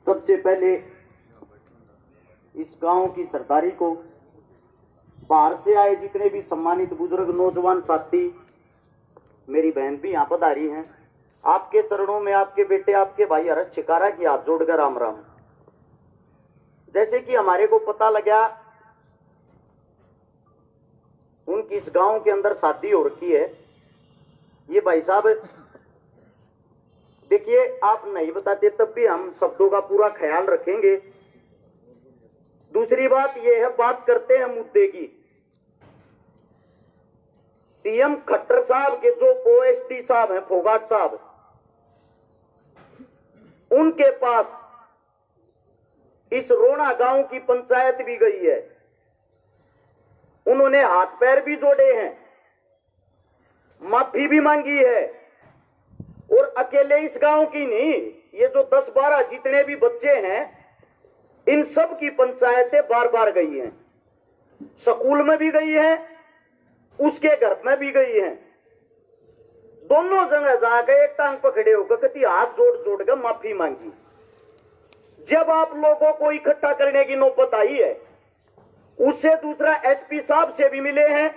सबसे पहले इस गांव की सरदारी को, बाहर से आए जितने भी सम्मानित बुजुर्ग नौजवान साथी, मेरी बहन भी यहाँ पधारी हैं, आपके चरणों में आपके बेटे आपके भाई हर्ष छिकारा की हाथ जोड़कर राम राम। जैसे कि हमारे को पता लगा उनकी इस गांव के अंदर शादी हो रखी है। ये भाई साहब देखिए, आप नहीं बताते तब भी हम शब्दों का पूरा ख्याल रखेंगे। दूसरी बात यह है, बात करते हैं मुद्दे की। सीएम खट्टर साहब के जो ओएसडी साहब हैं, फोगाट साहब, उनके पास इस रोना गांव की पंचायत भी गई है। उन्होंने हाथ पैर भी जोड़े हैं, माफी भी मांगी है। और अकेले इस गांव की नहीं, ये जो 10-12 जितने भी बच्चे हैं, इन सब की पंचायतें बार बार गई हैं। स्कूल में भी गई हैं, उसके घर में भी गई हैं। दोनों जगह जाकर एक टांग पकड़े होकर कहती हाथ जोड़ जोड़ कर माफी मांगी। जब आप लोगों को इकट्ठा करने की नौबत आई है, उससे दूसरा एसपी साहब से भी मिले हैं,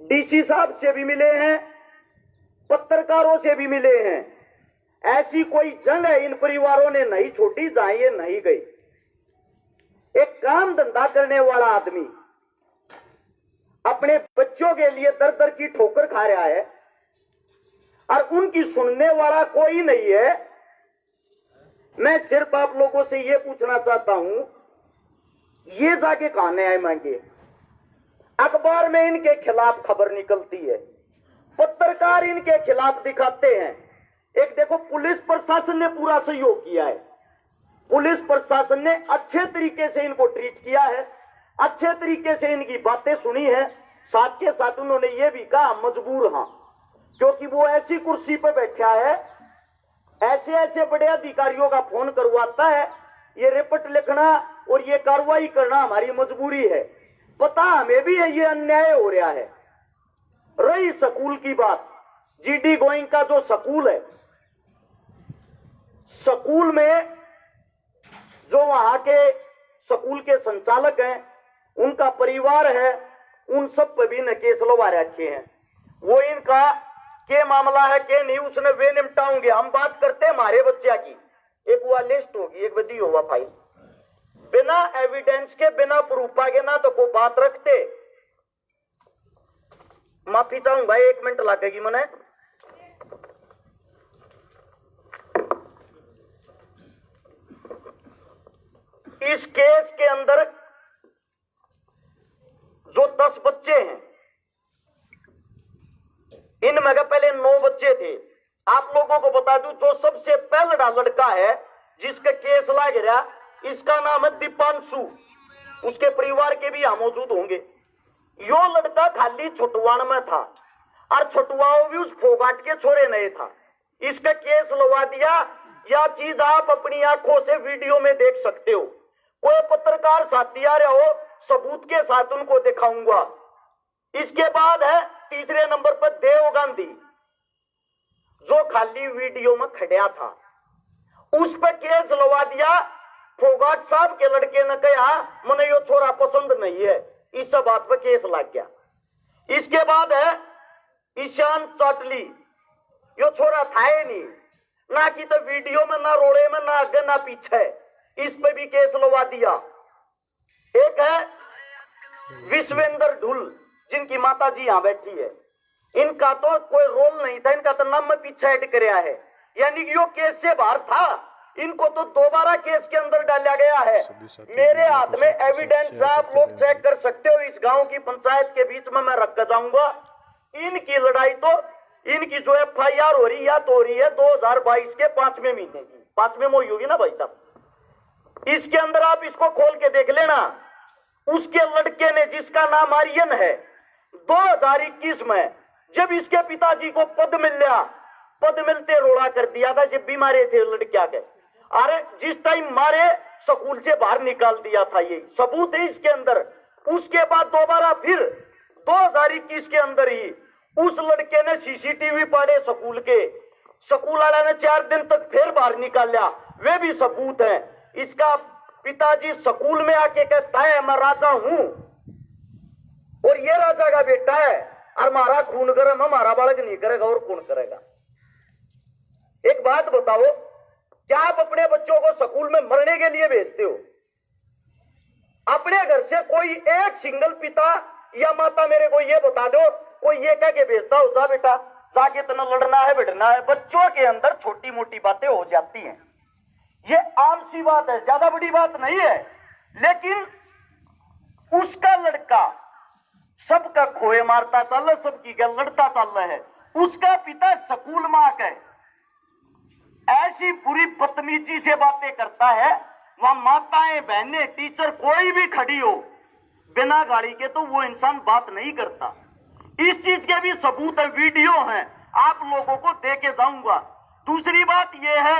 डीसी साहब से भी मिले हैं, पत्रकारों से भी मिले हैं। ऐसी कोई जगह इन परिवारों ने नहीं छोड़ी जहां ये नहीं गई। एक काम धंधा करने वाला आदमी अपने बच्चों के लिए दर दर की ठोकर खा रहा है और उनकी सुनने वाला कोई नहीं है। मैं सिर्फ आप लोगों से यह पूछना चाहता हूं, ये जाके कहां न्याय मांगे? अखबार में इनके खिलाफ खबर निकलती है, पत्रकार इनके खिलाफ दिखाते हैं। एक देखो, पुलिस प्रशासन ने पूरा सहयोग किया है। पुलिस प्रशासन ने अच्छे तरीके से इनको ट्रीट किया है, अच्छे तरीके से इनकी बातें सुनी है। साथ के साथ उन्होंने ये भी कहा मजबूर हां, क्योंकि वो ऐसी कुर्सी पर बैठा है, ऐसे ऐसे बड़े अधिकारियों का फोन करवाता है, ये रिपोर्ट लिखना और ये कार्रवाई करना हमारी मजबूरी है। पता हमें भी है ये अन्याय हो रहा है। रही स्कूल की बात, जीडी गोइंग का जो स्कूल है, स्कूल में जो वहां के स्कूल के संचालक हैं, उनका परिवार है, उन सब पर भी न केस लगा रखे हैं। वो इनका के मामला है के नहीं, उसने वे निपटाओगे। हम बात करते हैं हमारे बच्चा की, एक हुआ लिस्ट होगी, एक बदी होगा फाइल। बिना एविडेंस के, बिना प्रूफ के ना तो कोई बात रखते। माफी चाहूं भाई, 1 मिनट लगेगी मने। इस केस के अंदर जो 10 बच्चे हैं, इनमें का पहले 9 बच्चे थे। आप लोगों को बता दूं, जो सबसे पहला लड़का है जिसका केस लग रहा, इसका नाम है दीपांशु। उसके परिवार के भी यहां मौजूद होंगे। यो लड़का खाली छुटवाण में था और छुटवाओ भी उस फोगाट के छोरे नहीं था। इसका केस लगा दिया। यह चीज आप अपनी आंखों से वीडियो में देख सकते हो। कोई पत्रकार साथी आ रहा हो, सबूत के साथ उनको दिखाऊंगा। इसके बाद है तीसरे नंबर पर देव गांधी, जो खाली वीडियो में खड़ा था, उस पर केस लगा दिया। फोगाट साहब के लड़के ने कहा मुझे यो छोरा पसंद नहीं है, इस बात पर केस लग गया। इसके बाद है ईशान चाटली, यो छोरा था ही नहीं, ना कि तो वीडियो में, ना रोड़े में, ना आगे ना पीछे, इस पे भी केस लगा दिया। एक है विश्वेंद्र ढुल, जिनकी माता जी यहां बैठी है, इनका तो कोई रोल नहीं था, इनका तो नाम में पीछे ऐड कराया है, यानी कि यो केस से बाहर था। इनको तो दोबारा केस के अंदर डाला गया है। मेरे हाथ में एविडेंस, आप लोग चेक कर सकते हो। इस गांव की पंचायत के बीच में मैं रख कर जाऊंगा। इनकी लड़ाई तो, इनकी जो FIR हो रही, या तो हो रही है 2022 के 5वें महीने की, 5वें मोई होगी ना भाई साहब। इसके अंदर आप इसको खोल के देख लेना। उसके लड़के ने, जिसका नाम आर्यन है, 2021 में जब इसके पिताजी को पद मिल गया, पद मिलते रोड़ा कर दिया था जब भी मारे थे लड़किया के। अरे जिस टाइम मारे, स्कूल से बाहर निकाल दिया था, ये सबूत है इसके अंदर। उसके बाद दोबारा फिर 2021 के अंदर ही उस लड़के ने CCTV पाड़े स्कूल के। स्कूल वाला ने 4 दिन तक फिर बाहर निकाला। वे भी सबूत हैं। इसका पिताजी स्कूल में आके कहता है मैं राजा हूं और ये राजा का बेटा है और हमारा खून गर्म हमारा बालक नहीं करेगा और कौन करेगा। एक बात बताओ, क्या आप अपने बच्चों को स्कूल में मरने के लिए भेजते हो? अपने घर से कोई एक सिंगल पिता या माता मेरे को ये बता दो, कोई ये कह के भेजता हो जा बेटा जाके इतना लड़ना है बैठना है। बच्चों के अंदर छोटी मोटी बातें हो जाती हैं, ये आम सी बात है, ज्यादा बड़ी बात नहीं है। लेकिन उसका लड़का सबका खोए मारता चल रहा, सबकी गल लड़ता चल रहा है। उसका पिता स्कूल में आकर ऐसी बुरी बदतमीजी से बातें करता है, वहां माताएं बहनें टीचर कोई भी खड़ी हो बिना गाड़ी के, तो वो इंसान बात नहीं करता। इस चीज के भी सबूत है, वीडियो हैं, आप लोगों को दे के जाऊंगा। दूसरी बात यह है,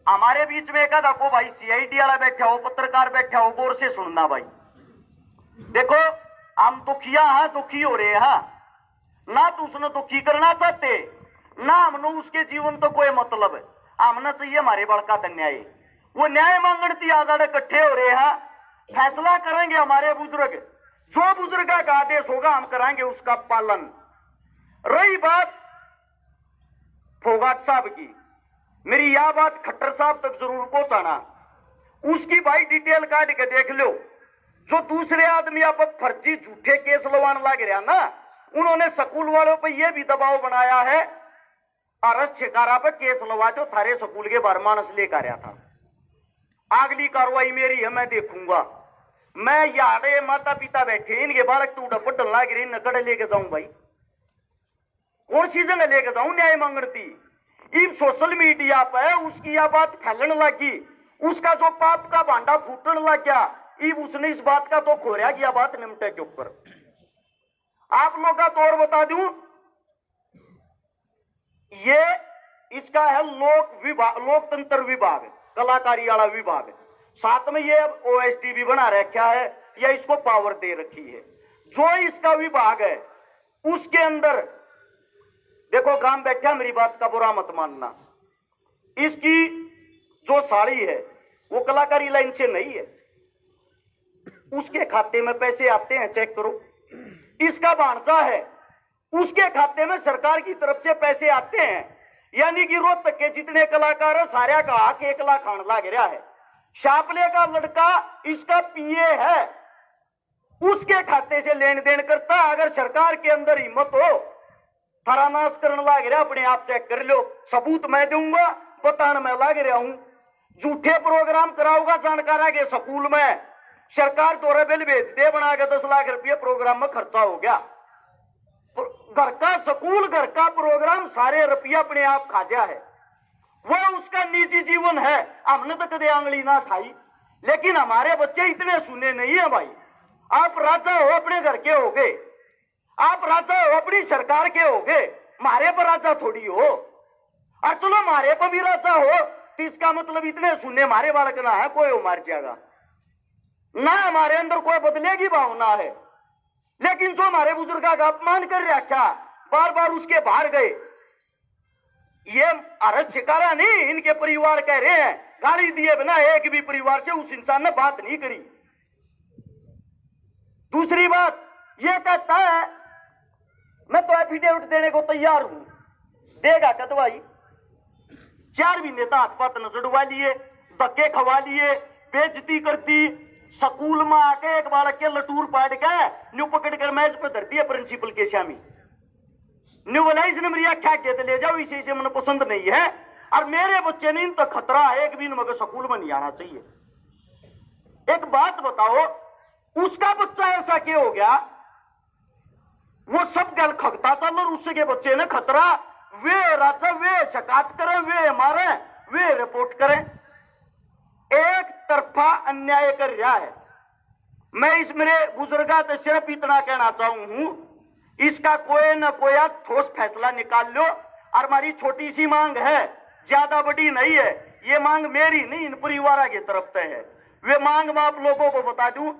हमारे बीच में एक देखो भाई सीआईडी वाला बैठा हो, पत्रकार बैठा हो, गौर से सुनना भाई। देखो हम दुखिया हैं, दुखी हो रहे हैं ना, तो उसने दुखी करना चाहते ना हमने उसके जीवन तो कोई मतलब है। हमने चाहिए हमारे बड़का न्याय, वो न्याय मांगने आजाद इकट्ठे हो रहे हैं, फैसला करेंगे हमारे बुजुर्ग, जो बुजुर्ग का आदेश होगा हम कराएंगे उसका पालन। रही बात फोगाट साहब की, मेरी यह बात खट्टर साहब तक जरूर पहुंचाना। उसकी भाई डिटेल काट के देख लो, जो दूसरे आदमी आप फर्जी झूठे केस लवान लग रहा ना, उन्होंने स्कूल वालों पर यह भी दबाव बनाया है अरेस्ट शिकारा पर केस लवा दो, थारे स्कूल के बार मानस लेकर आया था। अगली कार्रवाई मेरी है, मैं देखूंगा। मैं यारे माता पिता बैठे, इनके बालक तू डपट लाग रही नकड़ लेके जाऊं भाई, कौन सी जगह लेके जाऊं न्याय मांगती। इब सोशल मीडिया पर उसकी यह बात फैलने लगी, उसका जो पाप का भांडा फूटने लग गया, इब उसने इस बात का तो खोया कि यह बात निमटे के ऊपर। आप लोग का तो और बता दूं, ये इसका है लोकतंत्र विभाग, कलाकारी वाला विभाग, साथ में ये ओएसडी भी बना रखा है या इसको पावर दे रखी है। जो इसका विभाग है उसके अंदर देखो, काम बैठा, मेरी बात का बुरा मत मानना, इसकी जो साड़ी है वो कलाकारी लाइन से नहीं है, उसके खाते में पैसे आते हैं, चेक करो। इसका भांजा है, उसके खाते में सरकार की तरफ से पैसे आते हैं, यानी कि रोहतक के जितने कलाकार है सारे का हक 1 लाख खान लाग रहा है। शापले का लड़का इसका पीए है, उसके खाते से लेन देन करता। अगर सरकार के अंदर हिम्मत हो थारा नाश करने लाग रहा, अपने आप चेक कर लो, सबूत मैं दूंगा, बताने मैं लाग रहा हूं। झूठे प्रोग्राम कराऊंगा जानकार के स्कूल में, सरकार द्वारा बिल भेज दे बना के 10 लाख रुपये प्रोग्राम में खर्चा हो गया। घर का स्कूल, घर का प्रोग्राम, सारे रुपया अपने आप खाजा है, वो उसका निजी जीवन है। हमने तो कदे आंगली ना खाई, लेकिन हमारे बच्चे इतने सुने नहीं है भाई। आप राजा हो अपने घर के हो गए, आप राजा हो अपनी सरकार के हो गए, मारे पर राजा थोड़ी हो। और चलो मारे पर भी राजा हो तो इसका मतलब इतने सुनने मारे बालक ना है, कोई मार जाएगा ना, हमारे अंदर कोई बदलेगी भावना है। लेकिन जो हमारे बुजुर्ग का अपमान कर रखा, बार बार उसके बाहर गए, ये अरेस्ट शिकारा नहीं, इनके परिवार कह रहे हैं, गाली दिए बिना एक भी परिवार से उस इंसान ने बात नहीं करी। दूसरी बात ये कहता है मैं तो एफिडेविट देने को तैयार हूं, देगा कदवाई। 4 महीने तक हाथ पात न जड़वा लिए, धक्के खवा लिए, बेइज्जती करती, स्कूल में आके एक बालक के लटूर पाट के न्यू पकड़ कर मैच पे धरती है प्रिंसिपल के शामी, न्यू वलाइज ने मेरी आख्या के ले जाओ, इसे मुझे पसंद नहीं है और मेरे बच्चे ने इन तक खतरा है, एक भी मगर स्कूल में नहीं आना चाहिए। एक बात बताओ, उसका बच्चा ऐसा क्यों हो गया? वो सब गल खगता चल और उसके बच्चे ने खतरा, वे राजा वे शिकायत करें, वे मारे, वे रिपोर्ट करें। एक तरफा अन्याय कर रहा है। मैं इस मेरे बुजुर्गा तो सिर्फ इतना कहना चाहूं, इसका कोई न कोई ठोस फैसला निकाल लो। और हमारी छोटी सी मांग है, ज्यादा बड़ी नहीं है, ये मांग मेरी नहीं इन परिवार की तरफ से है। वे मांग मैं आप लोगों को बता दूं,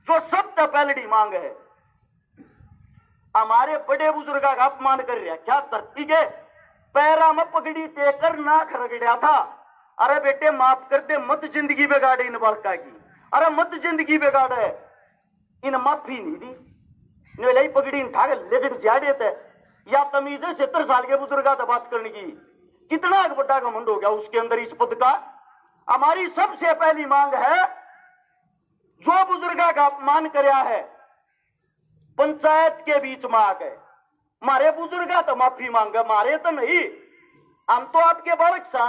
जो सबसे पहली मांग है, हमारे बड़े बुजुर्गा का अपमान कर रहा है, क्या धरती के पैरा में पगड़ी टेकर नाक रगड़ा था। अरे बेटे माफ कर दे, मत जिंदगी बिगाड़े इन बालका की, अरे मत जिंदगी बिगाड़े। इन माफी नहीं दी, इन पगड़ी उठा के लेकर जाड़े थे। या तमीज है 70 साल के बुजुर्ग से बात करने की? कितना बड़ा घमंड हो गया उसके अंदर इस पद का। हमारी सबसे पहली मांग है, जो बुजुर्ग का अपमान कराया है पंचायत के बीच में आ गए, मारे बुजुर्ग तो माफी मांगे, मारे तो नहीं। हम तो आपके बालक सा,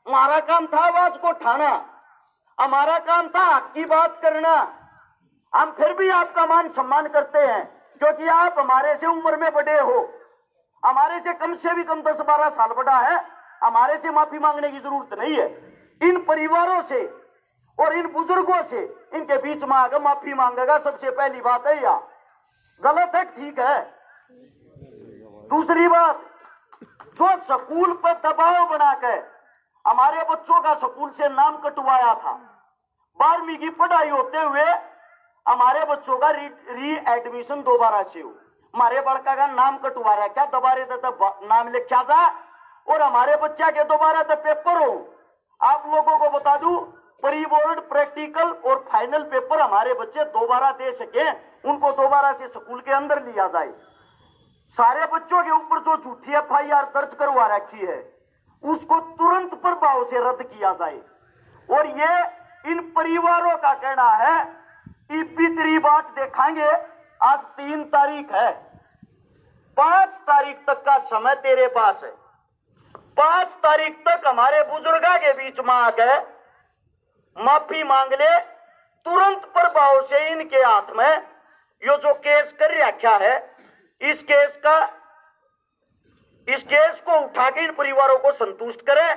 हमारा काम था आवाज को उठाना, हमारा काम था हक की बात करना। हम फिर भी आपका मान सम्मान करते हैं क्योंकि आप हमारे से उम्र में बड़े हो, हमारे से भी कम 10-12 साल बड़ा है। हमारे से माफी मांगने की जरूरत नहीं है। इन परिवारों से और इन बुजुर्गों से इनके बीच में आकर माफी मांगेगा, सबसे पहली बात है। या गलत है ठीक है। दूसरी बात, जो स्कूल पर दबाव बनाकर हमारे बच्चों का स्कूल से नाम कटवाया था, 12वीं की पढ़ाई होते हुए हमारे बच्चों का री एडमिशन दोबारा से हो, हमारे बड़का का नाम कटवा रहा है क्या? दोबारा तो नाम लिखा जा और हमारे बच्चा के दोबारा तो पेपर हो। आप लोगों को बता दूं, प्री बोर्ड, प्रैक्टिकल और फाइनल पेपर हमारे बच्चे दोबारा दे सके, उनको दोबारा से स्कूल के अंदर लिया जाए। सारे बच्चों के ऊपर जो झूठी FIR दर्ज करवा रखी है उसको तुरंत प्रभाव से रद्द किया जाए। और ये इन परिवारों का कहना है कि भीतरी बात देखेंगे। आज 3 तारीख है, 5 तारीख तक का समय तेरे पास है। 5 तारीख तक हमारे बुजुर्गा के बीच में आकर माफी मांग ले, तुरंत प्रभाव से इनके हाथ में यो जो केस कर रखा है, इस केस को उठा के इन परिवारों को संतुष्ट करे।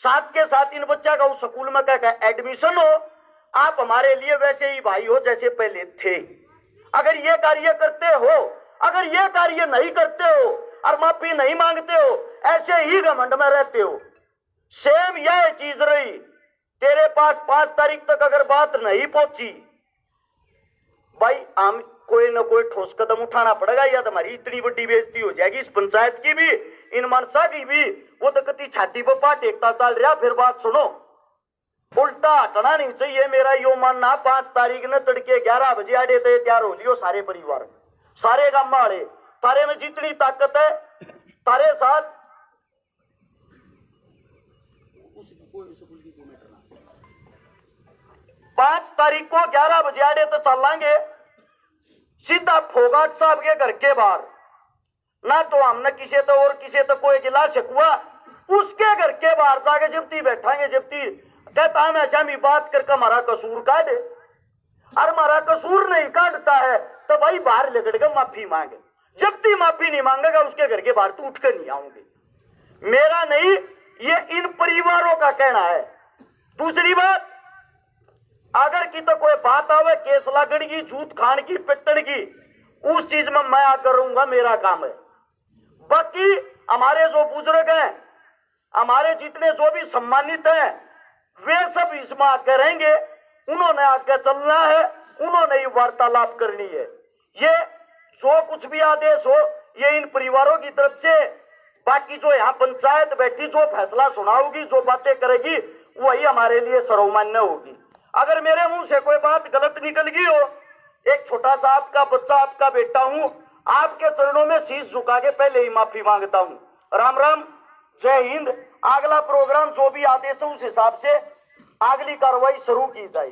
साथ के साथ इन बच्चा का उस स्कूल में क्या एडमिशन हो। आप हमारे लिए वैसे ही भाई हो जैसे पहले थे। अगर ये कार्य करते हो, अगर ये कार्य नहीं करते हो और माफी नहीं मांगते हो, ऐसे ही घमंड में रहते हो, सेम यह चीज रही तेरे पास 5 तारीख तक अगर बात नहीं पहुंची, भाई हम कोई ना कोई ठोस कदम उठाना पड़ेगा, या तुम्हारी इतनी बड़ी बेइज्जती हो जाएगी इस पंचायत की भी, इन मनसा की भी। वो तो कति छाती पर पाट एकता चल रहा। फिर बात सुनो, उल्टा हटना नहीं चाहिए। मेरा यो मानना, 5 तारीख ने तड़के 11 बजे आड़े तो तैयार हो लियो सारे परिवार, सारे गांव वाले, तारे में जितनी ताकत है तारे साथ 5 तारीख को 11 बजे आड़े तो चलेंगे सीधा फोगाट साहब के घर के बाहर। ना तो हमने किसी तो और किसी तो कोई गिला शिकवा, उसके घर के बाहर जाके जब्ती बैठांगे। जब्ती कहता है ऐसा भी बात करके हमारा कसूर काटे, और हमारा कसूर नहीं काटता है तो भाई बाहर लेकर के माफी मांगे। जब्ती माफी नहीं मांगेगा उसके घर के बाहर तो उठ कर नहीं आऊंगे। मेरा नहीं, ये इन परिवारों का कहना है। दूसरी बात, अगर की तो कोई बात आवे केस लागण की, जूत खान की, पिटन की, उस चीज में मैं आकर रहूंगा, मेरा काम है। बाकी हमारे जो बुजुर्ग हैं, हमारे जितने जो भी सम्मानित हैं, वे सब इसमें आकर रहेंगे। उन्होंने आकर चलना है, उन्होंने ही वार्तालाप करनी है। ये जो कुछ भी आदेश हो ये इन परिवारों की तरफ से। बाकी जो यहाँ पंचायत बैठी जो फैसला सुनाओगी, जो बातें करेगी, वही हमारे लिए सर्वमान्य होगी। अगर मेरे मुंह से कोई बात गलत निकल गई हो, एक छोटा सा आपका बच्चा, आपका बेटा हूं, आपके चरणों में शीश झुका के पहले ही माफी मांगता हूं। राम राम, जय हिंद। अगला प्रोग्राम जो भी आदेश है उस हिसाब से अगली कार्रवाई शुरू की जाए।